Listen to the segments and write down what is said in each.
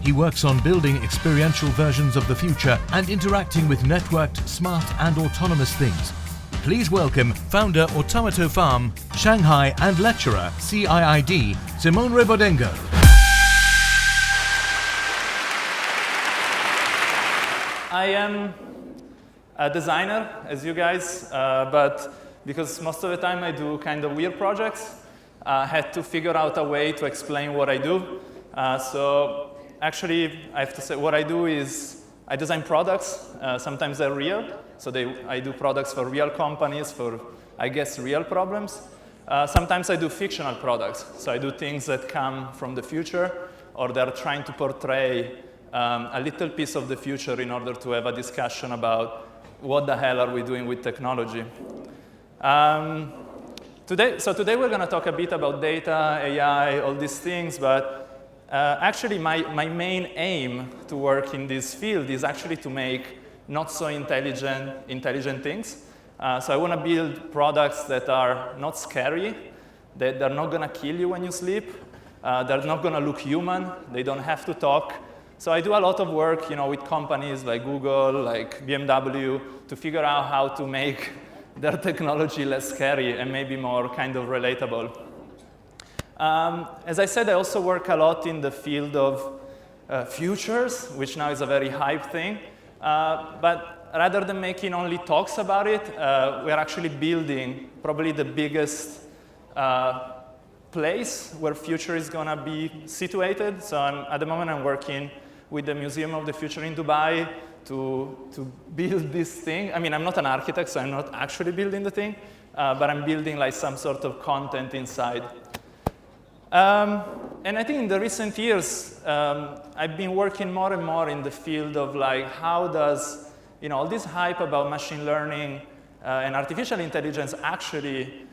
He works on building experiential versions of the future and interacting with networked, smart and autonomous things. Please welcome founder AutomatoFarm, Shanghai and lecturer CIID, Simone Rebaudengo. I am a designer, as you guys, but because most of the time I do kind of weird projects, I had to figure out a way to explain what I do. So actually, I have to say what I do is I design products. Sometimes they're real. So I do products for real companies, for, I guess, real problems. Sometimes I do fictional products. So I do things that come from the future, or they're trying to portray a little piece of the future in order to have a discussion about what the hell are we doing with technology. Today we're going to talk a bit about data, AI, all these things, but actually my main aim to work in this field is actually to make not so intelligent things. So I want to build products that are not scary, that they're not going to kill you when you sleep, they're not going to look human, they don't have to talk. So I do a lot of work, with companies like Google, like BMW, to figure out how to make their technology less scary and maybe more kind of relatable. As I said, I also work a lot in the field of futures, which now is a very hype thing. But rather than making only talks about it, we're actually building probably the biggest place where future is going to be situated. So at the moment, I'm working with the Museum of the Future in Dubai to build this thing. I mean, I'm not an architect, so I'm not actually building the thing, but I'm building like some sort of content inside. And I think in the recent years, I've been working more and more in the field of like, how does all this hype about machine learning and artificial intelligence actually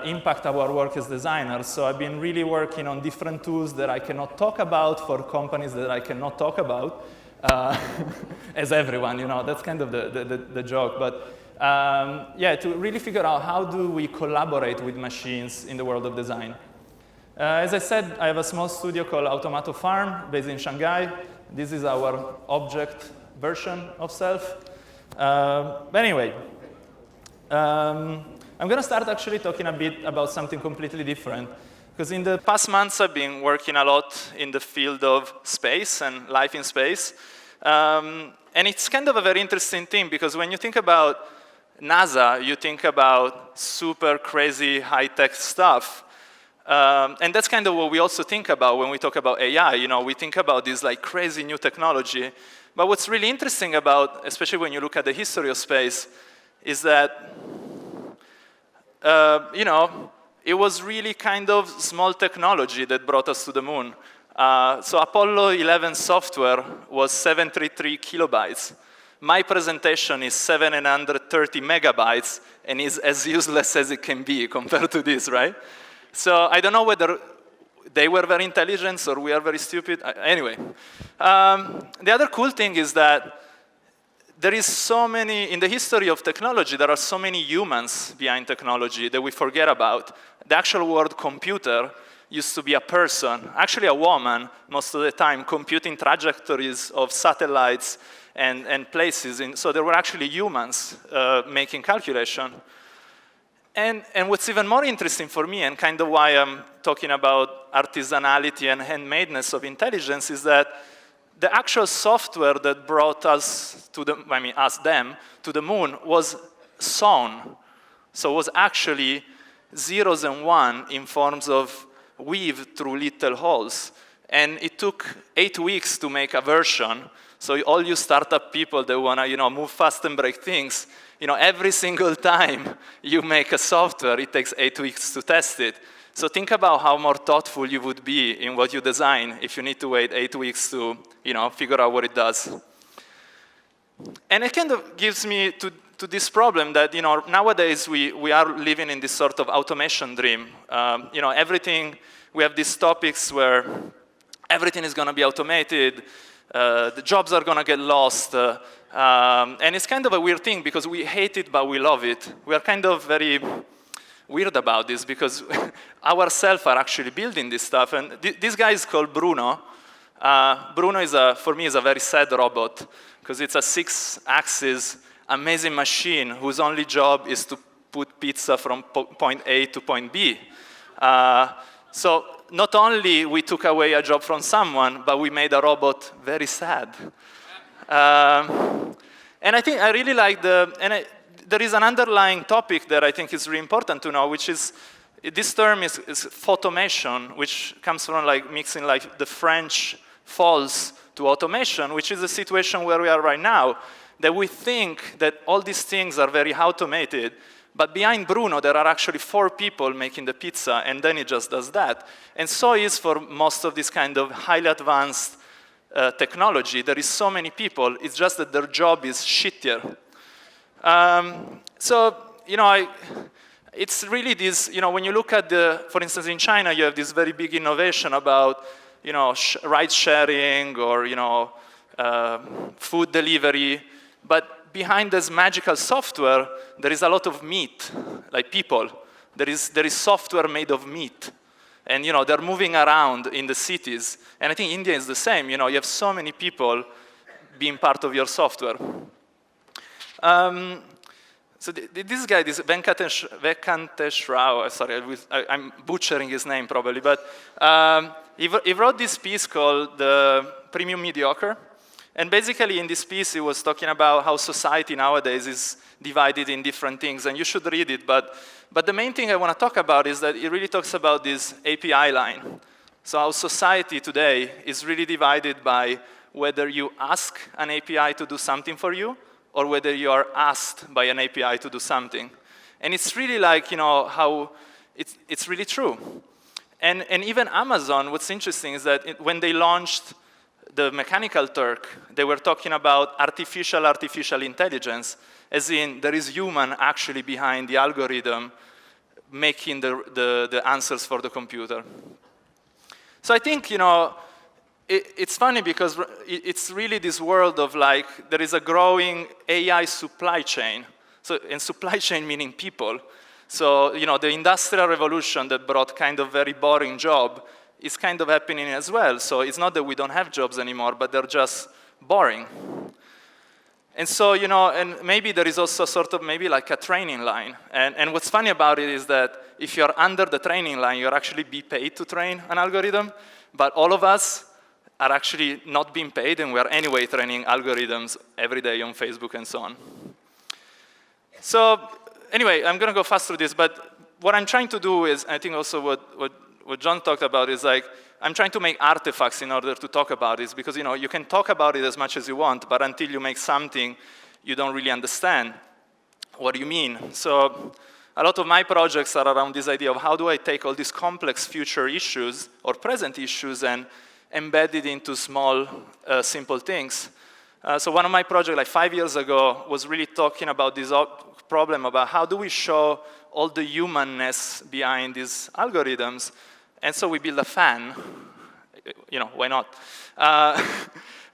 impact our work as designers. So I've been really working on different tools that I cannot talk about for companies that I cannot talk about, as everyone, that's kind of the joke. But yeah, to really figure out how do we collaborate with machines in the world of design. As I said, I have a small studio called AutomatoFarm based in Shanghai. This is our object version of self. But anyway, I'm going to start actually talking a bit about something completely different. Because in the past months, I've been working a lot in the field of space and life in space. And it's kind of a very interesting thing, because when you think about NASA, you think about super crazy high-tech stuff. And that's kind of what we also think about when we talk about AI. We think about this like crazy new technology. But what's really interesting about, especially when you look at the history of space, is that it was really kind of small technology that brought us to the moon. So Apollo 11 software was 733 kilobytes. My presentation is 730 megabytes and is as useless as it can be compared to this, right? So I don't know whether they were very intelligent or we are very stupid. Anyway, the other cool thing is that there is so many, in the history of technology, there are so many humans behind technology that we forget about. The actual word computer used to be a person, actually a woman most of the time, computing trajectories of satellites and places. So there were actually humans making calculation. And what's even more interesting for me, and kind of why I'm talking about artisanality and handmadeness of intelligence, is that the actual software that brought us to them to the moon was sewn. So it was actually zeros and one in forms of weave through little holes. And it took 8 weeks to make a version. So all you startup people that want to move fast and break things, every single time you make a software, it takes 8 weeks to test it. So think about how more thoughtful you would be in what you design if you need to wait 8 weeks to figure out what it does. And it kind of gives me to this problem that nowadays we are living in this sort of automation dream. Everything, we have these topics where everything is going to be automated, the jobs are going to get lost, and it's kind of a weird thing because we hate it but we love it. We are kind of very weird about this because ourselves are actually building this stuff. And this guy is called Bruno. Bruno for me is a very sad robot, because it's a 6-axis amazing machine whose only job is to put pizza from point A to point B. So not only we took away a job from someone, but we made a robot very sad. And I think I really like there is an underlying topic that I think is really important to know, which is, this term is photomation, which comes from like mixing like the French false to automation, which is the situation where we are right now, that we think that all these things are very automated, but behind Bruno there are actually 4 people making the pizza, and then he just does that. And so is for most of this kind of highly advanced technology. There is so many people, it's just that their job is shittier. So, it's really this, when you look at for instance, in China, you have this very big innovation about, ride sharing or, food delivery. But behind this magical software, there is a lot of meat, like people. There is software made of meat. And, they're moving around in the cities. And I think India is the same. You have so many people being part of your software. So this guy, this Venkatesh Rao, sorry, I'm butchering his name probably, but he wrote this piece called The Premium Mediocre. And basically in this piece, he was talking about how society nowadays is divided in different things, and you should read it. But the main thing I want to talk about is that it really talks about this API line. So how society today is really divided by whether you ask an API to do something for you, or whether you are asked by an API to do something. And it's really like, how it's really true. And even Amazon, what's interesting is that when they launched the Mechanical Turk, they were talking about artificial intelligence, as in there is human actually behind the algorithm making the answers for the computer. So I think, it's funny because it's really this world of like, there is a growing AI supply chain. So, and supply chain meaning people. So, the industrial revolution that brought kind of very boring job is kind of happening as well. So it's not that we don't have jobs anymore, but they're just boring. And so, and maybe there is also sort of maybe like a training line. And what's funny about it is that if you're under the training line, you're actually be paid to train an algorithm, but all of us are actually not being paid, and we're anyway training algorithms every day on Facebook and so on. So anyway, I'm going to go fast through this, but what I'm trying to do is, I think also what John talked about is like, I'm trying to make artifacts in order to talk about this, because you can talk about it as much as you want, but until you make something, you don't really understand what you mean. So a lot of my projects are around this idea of how do I take all these complex future issues or present issues and embed it into small, simple things. So one of my projects, like 5 years ago, was really talking about this problem about how do we show all the humanness behind these algorithms. And so we built a fan. Why not?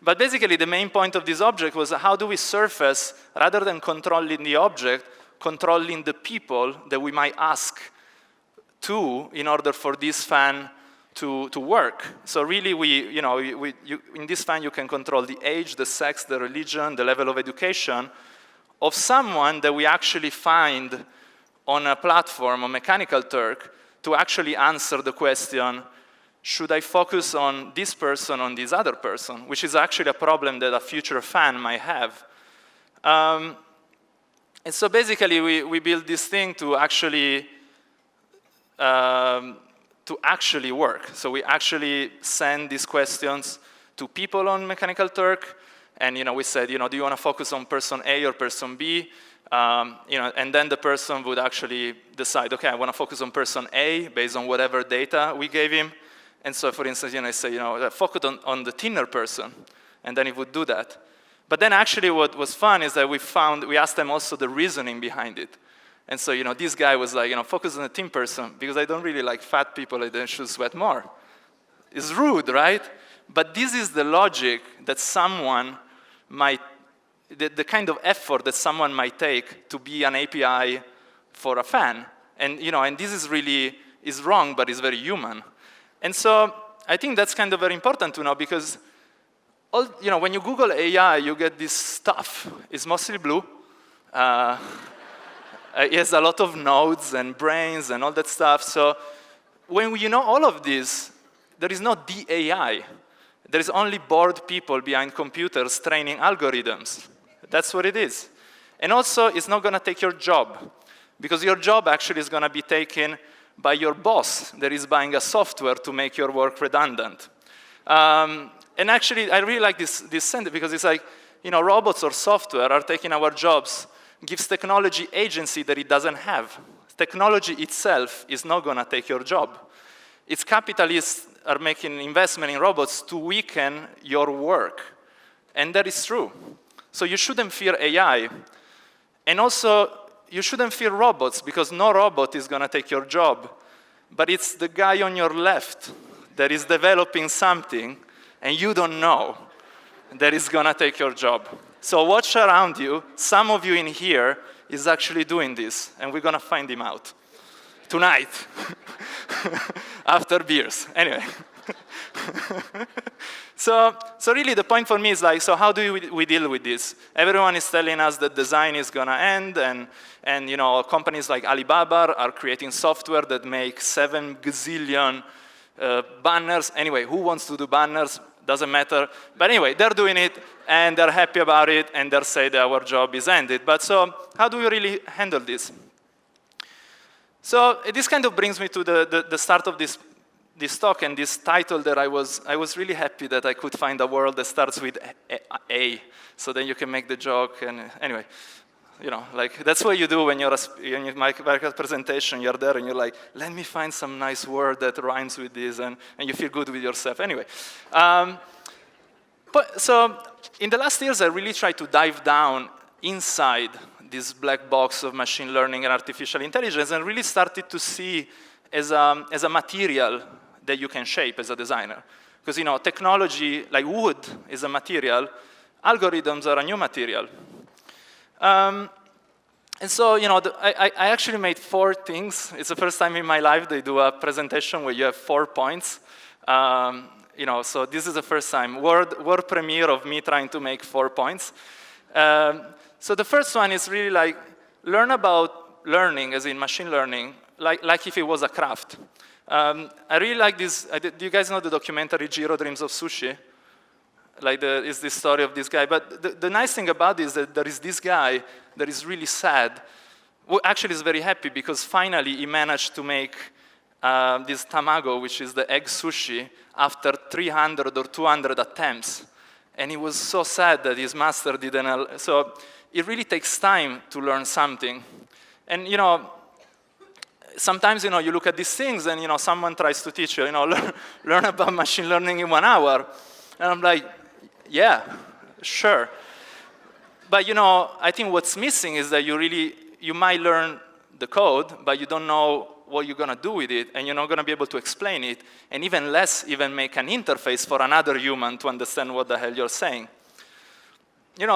But basically, the main point of this object was how do we surface, rather than controlling the object, controlling the people that we might ask to in order for this fan to work. So really, in this fan, you can control the age, the sex, the religion, the level of education of someone that we actually find on a platform, a Mechanical Turk, to actually answer the question, should I focus on this person, on this other person, which is actually a problem that a future fan might have. And so basically, we built this thing to actually work. So we actually send these questions to people on Mechanical Turk, and we said, do you want to focus on person A or person B? And then the person would actually decide, okay, I want to focus on person A based on whatever data we gave him. And so, for instance, I say, focus on the thinner person, and then he would do that. But then actually what was fun is that we asked them also the reasoning behind it. And so, this guy was like, focus on the thin person, because I don't really like fat people, I then should sweat more. It's rude, right? But this is the logic that someone might, the kind of effort that someone might take to be an API for a fan. And, and this is really, is wrong, but it's very human. And so I think that's kind of very important to know because when you Google AI, you get this stuff. It's mostly blue. It has a lot of nodes and brains and all that stuff. So when you know all of this, there is no the AI. There is only bored people behind computers training algorithms. That's what it is. And also, it's not going to take your job, because your job actually is going to be taken by your boss that is buying a software to make your work redundant. And actually, I really like this sentence, because it's like, robots or software are taking our jobs, gives technology agency that it doesn't have. Technology itself is not going to take your job. It's capitalists are making investment in robots to weaken your work. And that is true. So you shouldn't fear AI. And also, you shouldn't fear robots, because no robot is going to take your job. But it's the guy on your left that is developing something, and you don't know, that is going to take your job. So watch around you. Some of you in here is actually doing this, and we're going to find him out tonight after beers. Anyway. So really the point for me is like, so how do we deal with this? Everyone is telling us that design is going to end, and companies like Alibaba are creating software that makes 7 gazillion banners. Anyway, who wants to do banners? Doesn't matter. But anyway, they're doing it, and they're happy about it, and they say that our job is ended. But so how do we really handle this? So this kind of brings me to the start of this talk and this title that I was really happy that I could find a word that starts with A, so then you can make the joke. And anyway, like that's what you do when you make a presentation. You're there and you're like, let me find some nice word that rhymes with this, and you feel good with yourself. Anyway, so in the last years, I really tried to dive down inside this black box of machine learning and artificial intelligence, and really started to see as a material that you can shape as a designer. Because technology, like wood, is a material. Algorithms are a new material. And so I actually made 4 things. It's the first time in my life they do a presentation where you have 4 points. So this is the first time, world premiere of me trying to make 4 points. So the first one is really like, learn about learning, as in machine learning, like if it was a craft. I really like this. Do you guys know the documentary Jiro Dreams of Sushi? It's this story of this guy. But the nice thing about this is that there is this guy that is really sad, who actually is very happy, because finally he managed to make this tamago, which is the egg sushi, after 300 or 200 attempts. And he was so sad that his master didn't. So it really takes time to learn something. And sometimes, you look at these things and, someone tries to teach you, learn about machine learning in 1 hour. And I'm like, yeah, sure. But, I think what's missing is that you might learn the code, but you don't know what you're going to do with it, and you're not going to be able to explain it, and even less make an interface for another human to understand what the hell you're saying.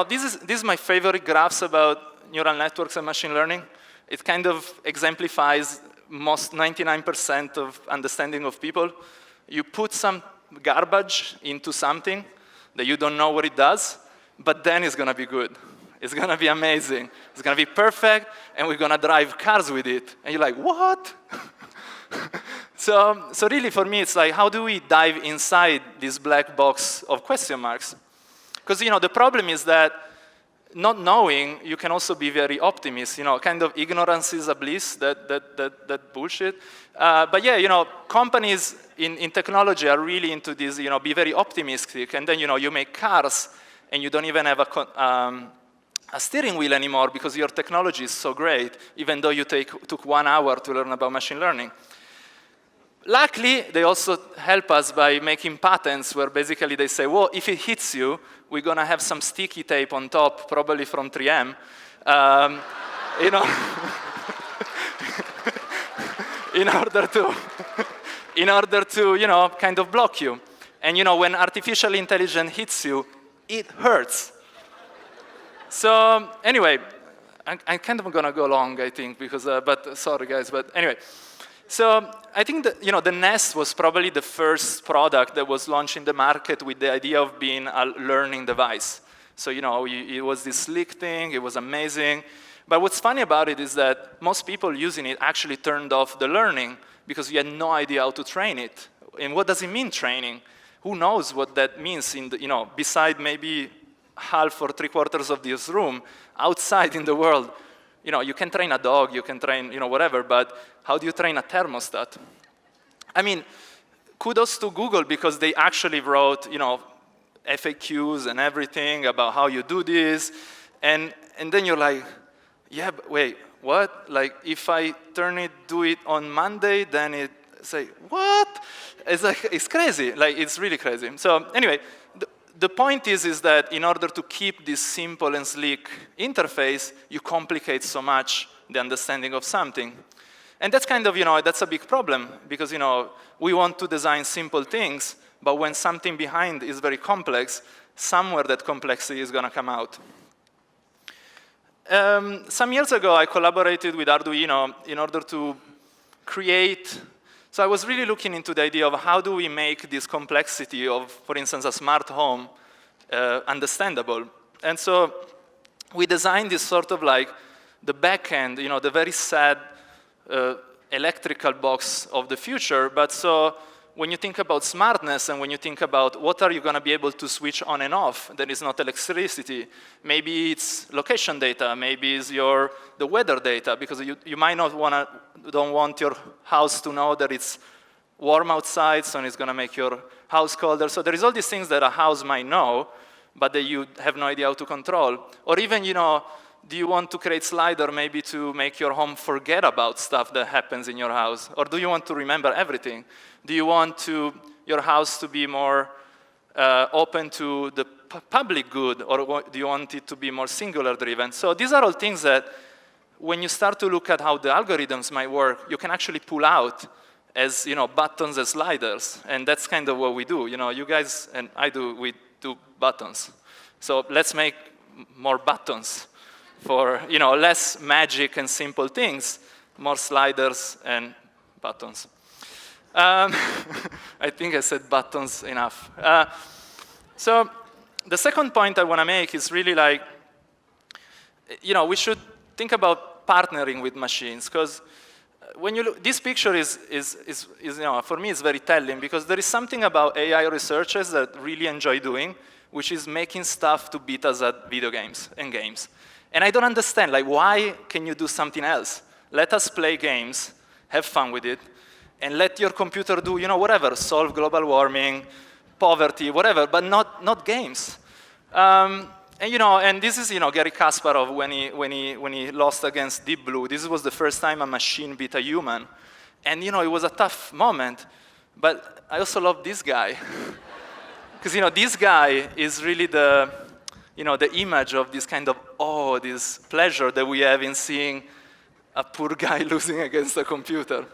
This is my favorite graphs about neural networks and machine learning. It kind of exemplifies most 99% of understanding of people. You put some garbage into something that you don't know what it does, but then it's going to be good. It's going to be amazing. It's going to be perfect, and we're going to drive cars with it. And you're like, what? So really, for me, it's like, how do we dive inside this black box of question marks? Because, the problem is that not knowing, you can also be very optimist. Kind of ignorance is a bliss, that bullshit. But yeah, companies in technology are really into this, be very optimistic. And then, you make cars, and you don't even have a steering wheel anymore because your technology is so great, even though you took 1 hour to learn about machine learning. Luckily, they also help us by making patents where basically they say, well, if it hits you, we're going to have some sticky tape on top, probably from 3M, in order to, kind of block you. And, when artificial intelligence hits you, it hurts. So anyway, I'm kind of going to go long, I think, because, but sorry, guys. But anyway, So I think that, the Nest was probably the first product that was launched in the market with the idea of being a learning device. So, it was this slick thing, it was amazing. But what's funny about it is that most people using it actually turned off the learning because you had no idea how to train it. And what does it mean, training? Who knows what that means in the, beside maybe half or 3/4 of this room, outside in the world, you can train a dog, you can train, whatever, but how do you train a thermostat? I mean, kudos to Google because they actually wrote, FAQs and everything about how you do this, and then you're like, yeah, but wait, what? Like, if I do it on Monday, then it say, what? It's like, it's crazy, like, it's really crazy. So anyway, the point is that in order to keep this simple and sleek interface, you complicate so much the understanding of something. And that's kind of, that's a big problem because, we want to design simple things, but when something behind is very complex, somewhere that complexity is going to come out. Some years ago, I collaborated with Arduino in order to create. So I was really looking into the idea of how do we make this complexity of, for instance, a smart home understandable. And so we designed this sort of like the back end, the very sad electrical box of the future. But so when you think about smartness and when you think about what are you going to be able to switch on and off that is not electricity, maybe it's location data, maybe it's the weather data, because you might not don't want your house to know that it's warm outside, so it's going to make your house colder. So there is all these things that a house might know, but that you have no idea how to control. Or even, do you want to create slider maybe to make your home forget about stuff that happens in your house? Or do you want to remember everything? Do you want your house to be more open to the public good, or do you want it to be more singular driven? So these are all things that when you start to look at how the algorithms might work, you can actually pull out as buttons as sliders, and that's kind of what we do. You guys and I we do buttons. So let's make more buttons for less magic and simple things, more sliders and buttons. I think I said buttons enough. So the second point I want to make is really like, we should think about partnering with machines, because when you look, this picture is for me, it's very telling, because there is something about AI researchers that really enjoy doing, which is making stuff to beat us at video games and games. And I don't understand, like, why can you do something else? Let us play games, have fun with it, and let your computer do, whatever, solve global warming, poverty, whatever, but not games. And this is, Garry Kasparov when he lost against Deep Blue. This was the first time a machine beat a human, and it was a tough moment. But I also love this guy, because this guy is really the image of this kind of this pleasure that we have in seeing a poor guy losing against a computer.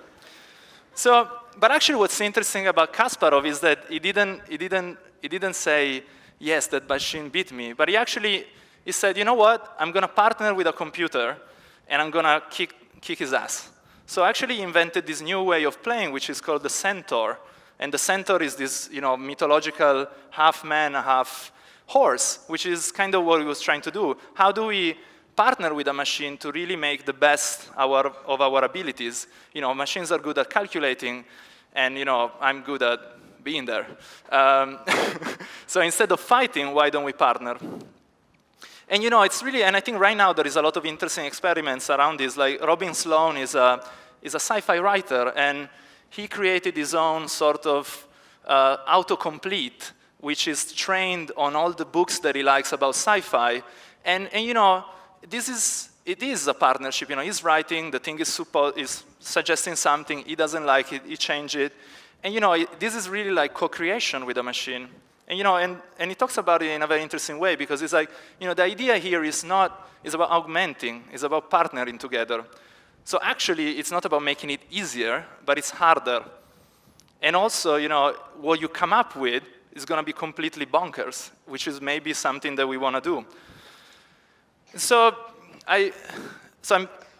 So, but actually, what's interesting about Kasparov is that he didn't say, yes, that machine beat me, but he said, you know what? I'm going to partner with a computer, and I'm going to kick his ass. So actually, he invented this new way of playing, which is called the centaur. And the centaur is this, mythological half man, half horse, which is kind of what he was trying to do. How do we partner with a machine to really make the best of our abilities? Machines are good at calculating, and I'm good at being there. So instead of fighting, why don't we partner? And it's really, and I think right now there is a lot of interesting experiments around this. Like Robin Sloan is a sci-fi writer, and he created his own sort of autocomplete, which is trained on all the books that he likes about sci-fi. And it is a partnership. He's writing, the thing is suggesting something, he doesn't like it, he changes it. And this is really like co-creation with a machine. And and he talks about it in a very interesting way, because it's like, the idea here is about augmenting, it's about partnering together. So actually, it's not about making it easier, but it's harder. And also, what you come up with is going to be completely bonkers, which is maybe something that we want to do. So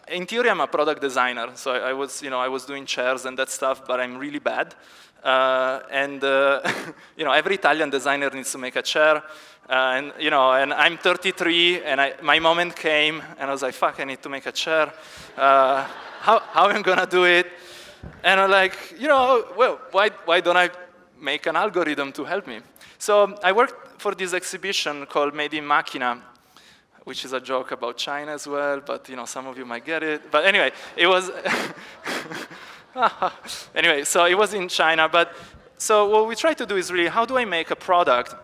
in theory, I'm a product designer, so I was doing chairs and that stuff, but I'm really bad. Every Italian designer needs to make a chair, and I'm 33, and my moment came, and I was like, fuck, I need to make a chair. How am I gonna do it? And I'm like, well, why don't I make an algorithm to help me? So I worked for this exhibition called Made in Machina, which is a joke about China as well, but some of you might get it. But anyway, it was anyway, so it was in China. But so what we try to do is really, how do I make a product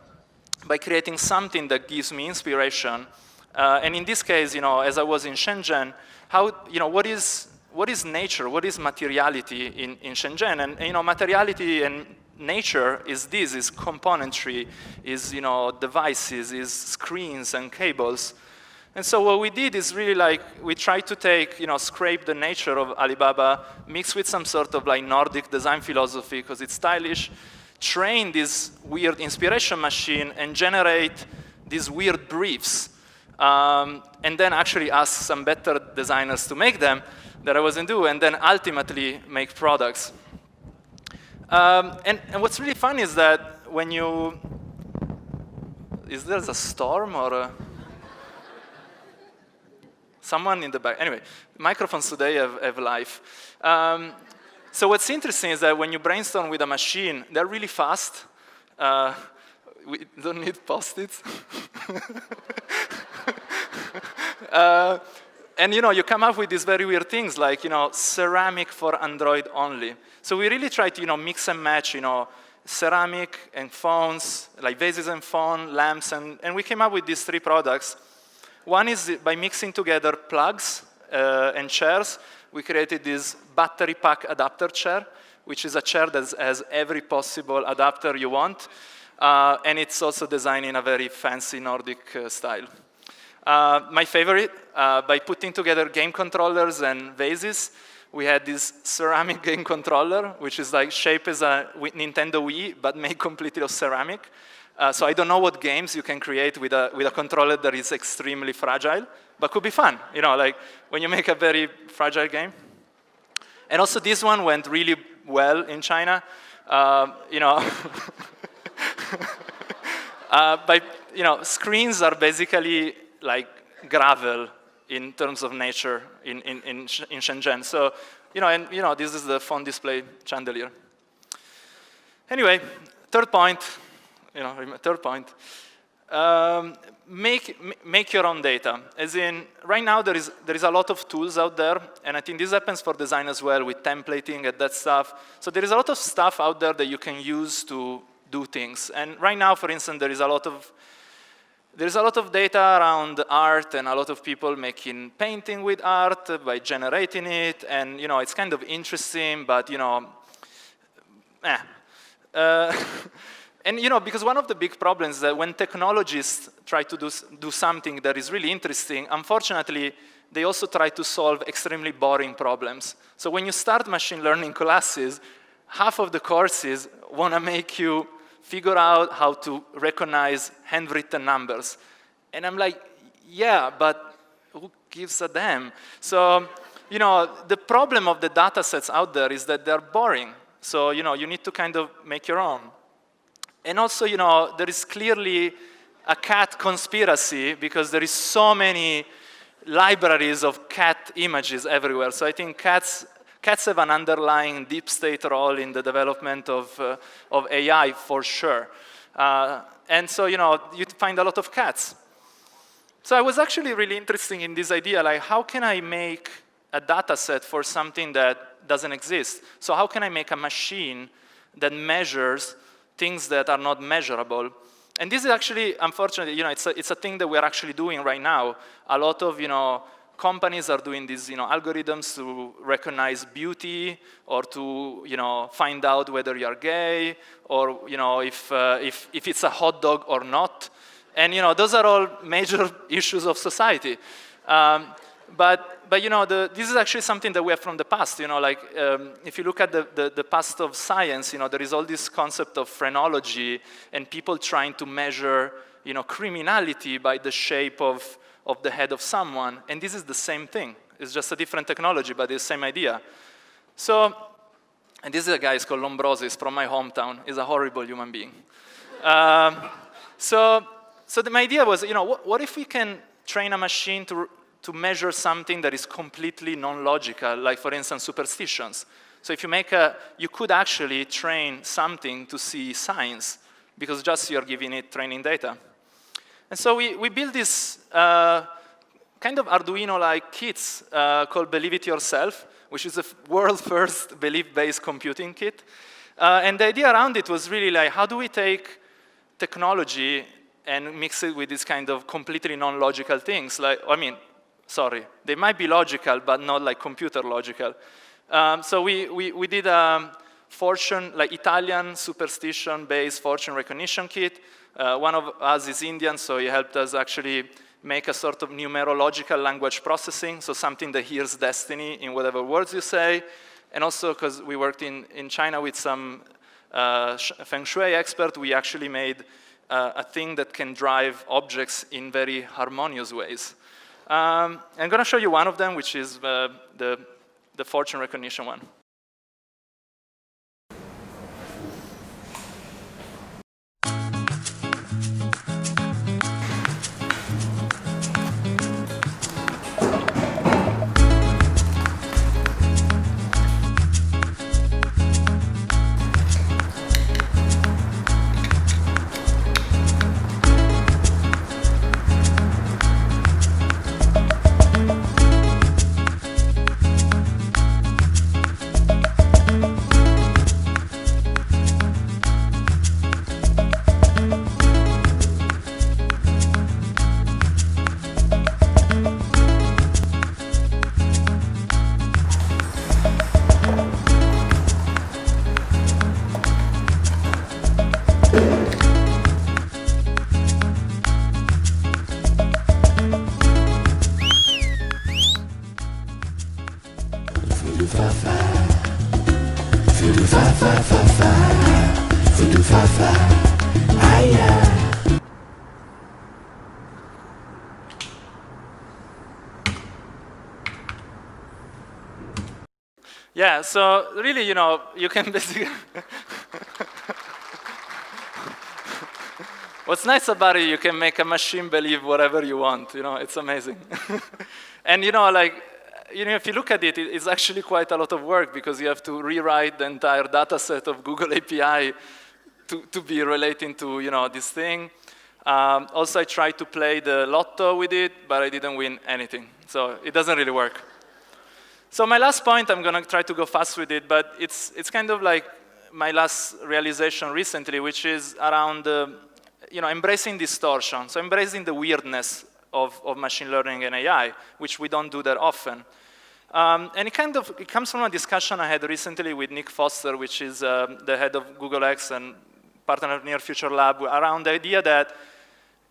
by creating something that gives me inspiration? And in this case, as I was in Shenzhen, what is nature? What is materiality in Shenzhen? And materiality and nature is componentry, is devices, is screens and cables. And so what we did is really we tried to take, scrape the nature of Alibaba, mix with some sort of Nordic design philosophy because it's stylish, train this weird inspiration machine and generate these weird briefs. And then actually ask some better designers to make them that I wasn't doing, and then ultimately make products. And what's really fun is that when is there a storm or someone in the back? Anyway, microphones today have life. So what's interesting is that when you brainstorm with a machine, they're really fast. We don't need Post-its. And you come up with these very weird things like ceramic for Android only. So we really try to mix and match ceramic and phones, like vases and phone, lamps, and we came up with these 3 products. One is by mixing together plugs and chairs. We created this battery pack adapter chair, which is a chair that has every possible adapter you want, and it's also designed in a very fancy Nordic style. My favorite, by putting together game controllers and vases, we had this ceramic game controller, which is shaped as a Nintendo Wii, but made completely of ceramic. So I don't know what games you can create with a controller that is extremely fragile, but could be fun, when you make a very fragile game. And also this one went really well in China, screens are basically like gravel in terms of nature in Shenzhen. So, this is the phone display chandelier. Anyway, third point, make your own data. As in, right now there is a lot of tools out there, and I think this happens for design as well with templating and that stuff. So there is a lot of stuff out there that you can use to do things. And right now, for instance, there is a lot of data around art and a lot of people making painting with art by generating it, and it's kind of interesting, but And because one of the big problems is that when technologists try to do something that is really interesting, unfortunately, they also try to solve extremely boring problems. So when you start machine learning classes, half of the courses want to make you figure out how to recognize handwritten numbers. And I'm like, yeah, but who gives a damn? So, the problem of the data sets out there is that they're boring. So, you need to kind of make your own. And also, there is clearly a cat conspiracy because there is so many libraries of cat images everywhere. So I think cats have an underlying deep state role in the development of AI for sure. And so, you find a lot of cats. So I was actually really interested in this idea, like how can I make a data set for something that doesn't exist? So how can I make a machine that measures things that are not measurable? And this is actually, unfortunately, it's a thing that we're actually doing right now. A lot of, companies are doing these, algorithms to recognize beauty or to, find out whether you're gay or, if it's a hot dog or not. And, those are all major issues of society. But this is actually something that we have from the past. If you look at the past of science, there is all this concept of phrenology and people trying to measure, criminality by the shape of the head of someone. And this is the same thing. It's just a different technology, but it's the same idea. So, and this is a guy called Lombroso. He's from my hometown. He's a horrible human being. So my idea was, what if we can train a machine to measure something that is completely non-logical, like, for instance, superstitions. So if you could actually train something to see signs, because just you're giving it training data. And so we built this kind of Arduino-like kits called Believe It Yourself, which is the world's first belief-based computing kit. And the idea around it was really like, how do we take technology and mix it with this kind of completely non-logical things? Like, sorry, they might be logical, but not like computer logical. So we did a fortune, like Italian superstition-based fortune recognition kit. One of us is Indian, so he helped us actually make a sort of numerological language processing, so something that hears destiny in whatever words you say. And also, because we worked in China with some feng shui expert, we actually made a thing that can drive objects in very harmonious ways. I'm going to show you one of them, which is the fortune recognition one. Yeah, so really, you can basically... What's nice about it, you can make a machine believe whatever you want, it's amazing. And if you look at it, it's actually quite a lot of work because you have to rewrite the entire data set of Google API to be relating to, this thing. Also, I tried to play the lotto with it, but I didn't win anything. So it doesn't really work. So my last point, I'm going to try to go fast with it, but it's kind of like my last realization recently, which is around embracing distortion. So embracing the weirdness of machine learning and AI, which we don't do that often. And it comes from a discussion I had recently with Nick Foster, which is the head of Google X and partner of Near Future Lab, around the idea that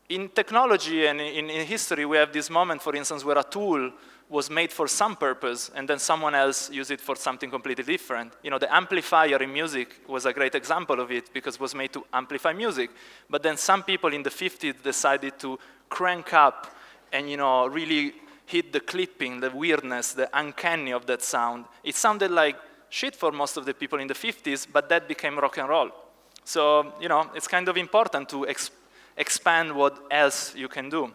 in technology and in history, we have this moment, for instance, where a tool was made for some purpose, and then someone else used it for something completely different. The amplifier in music was a great example of it because it was made to amplify music. But then some people in the 50s decided to crank up and really hit the clipping, the weirdness, the uncanny of that sound. It sounded like shit for most of the people in the 50s, but that became rock and roll. So, it's kind of important to expand what else you can do.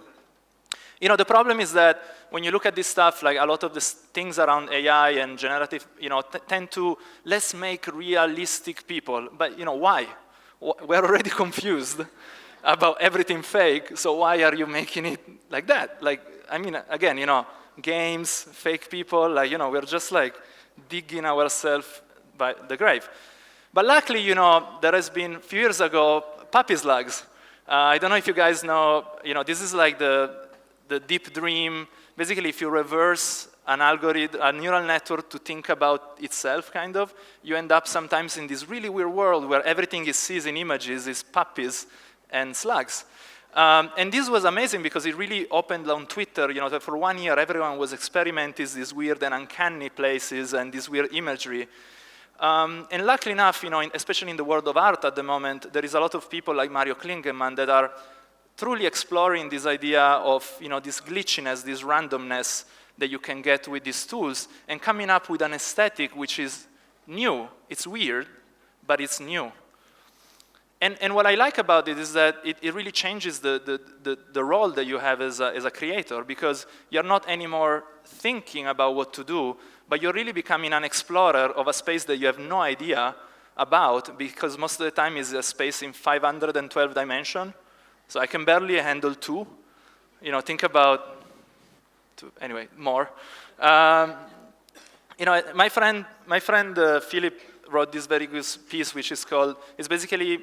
The problem is that when you look at this stuff, like a lot of the things around AI and generative, tend to, let's make realistic people. But, why? We're already confused about everything fake, so why are you making it like that? Again, games, fake people, we're just digging ourselves by the grave. But luckily, there has been, a few years ago, puppy slugs. I don't know if you guys know, this is like the deep dream. Basically, if you reverse an algorithm, a neural network to think about itself, kind of, you end up sometimes in this really weird world where everything it sees in images is puppies and slugs. And this was amazing because it really opened on Twitter. That for 1 year, everyone was experimenting these weird and uncanny places and this weird imagery. And luckily enough, especially in the world of art at the moment, there is a lot of people like Mario Klingemann that are truly exploring this idea of this glitchiness, this randomness, that you can get with these tools, and coming up with an aesthetic which is new. It's weird, but it's new. And what I like about it is that it really changes the role that you have as a creator, because you're not anymore thinking about what to do, but you're really becoming an explorer of a space that you have no idea about, because most of the time it's a space in 512 dimensions. So I can barely handle 2. You know, think about, anyway, more. You know, my friend Philip wrote this very good piece, which is called, it's basically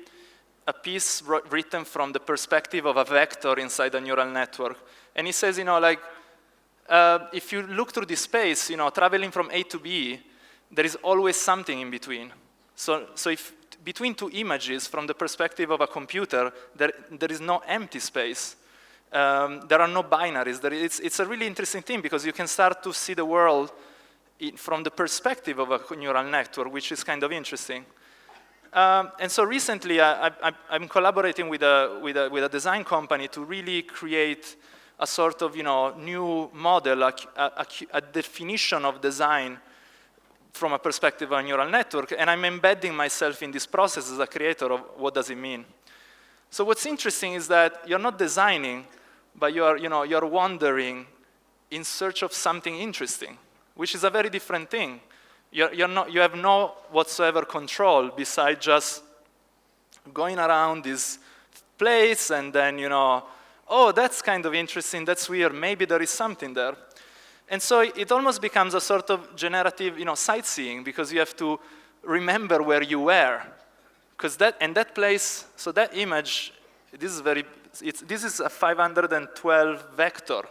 a piece written from the perspective of a vector inside a neural network. And he says, you know, like, if you look through this space, you know, traveling from A to B, there is always something in between. So if between 2 images, from the perspective of a computer, there is no empty space. There are no binaries. It's a really interesting thing, because you can start to see the world from the perspective of a neural network, which is kind of interesting. And so recently, I'm collaborating with a design company to really create a sort of, you know, new model, a definition of design from a perspective of a neural network, and I'm embedding myself in this process as a creator of what does it mean. So what's interesting is that you're not designing, but you're wandering in search of something interesting, which is a very different thing. You have no whatsoever control besides just going around this place and then, you know, oh, that's kind of interesting, that's weird, maybe there is something there. And so it almost becomes a sort of generative, you know, sightseeing, because you have to remember where you were. Because that place, so that image, this is a 512 vector,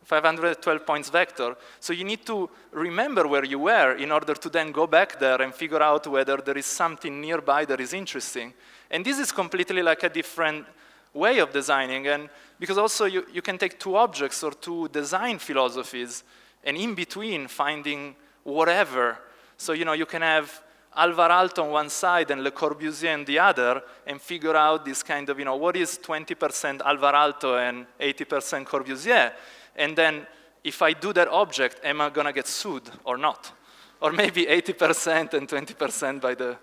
512 points vector. So you need to remember where you were in order to then go back there and figure out whether there is something nearby that is interesting. And this is completely like a different way of designing, and because also you can take 2 objects or 2 design philosophies, and in between finding whatever. So, you know, you can have Alvar Aalto on one side and Le Corbusier on the other, and figure out this kind of, you know, what is 20% Alvar Aalto and 80% Corbusier? And then, if I do that object, am I gonna get sued or not? Or maybe 80% and 20% by the...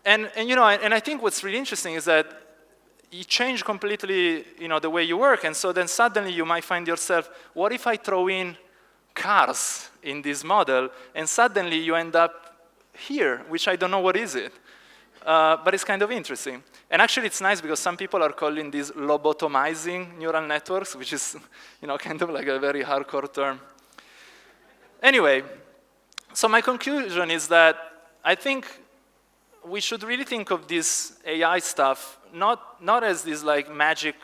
And you know, and I think what's really interesting is that you change completely, you know, the way you work, and so then suddenly you might find yourself, what if I throw in cars in this model, and suddenly you end up here, which I don't know what is it, but it's kind of interesting. And actually it's nice, because some people are calling these lobotomizing neural networks, which is, you know, kind of like a very hardcore term. Anyway, so my conclusion is that I think we should really think of this AI stuff not as this like magic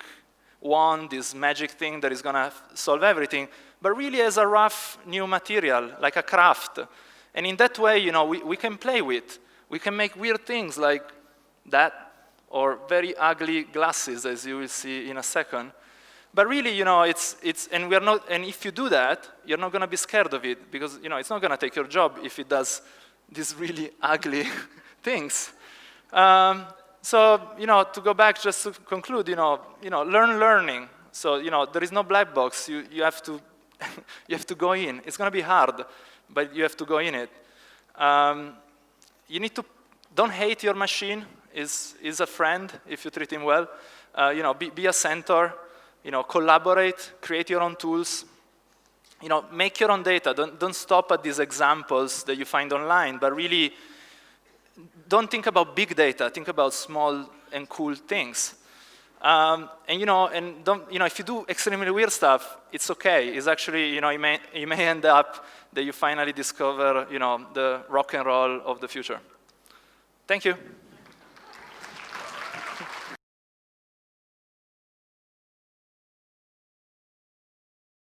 wand, this magic thing that is gonna solve everything, but really as a rough new material, like a craft. And in that way, you know, we can play with. We can make weird things like that, or very ugly glasses, as you will see in a second. But really, you know, and we're not, and if you do that, you're not gonna be scared of it, because, you know, it's not gonna take your job if it does these really ugly things. So, you know, to go back, just to conclude, you know, learning. So, you know, there is no black box. You have to, you have to go in. It's going to be hard, but you have to go in it. You need to, don't hate your machine. Is a friend if you treat him well. You know, be a centaur. You know, collaborate, create your own tools. You know, make your own data. Don't stop at these examples that you find online, but really, don't think about big data. Think about small and cool things. And you know, if you do extremely weird stuff, it's okay. It's actually, you know, you may end up that you finally discover, you know, the rock and roll of the future. Thank you.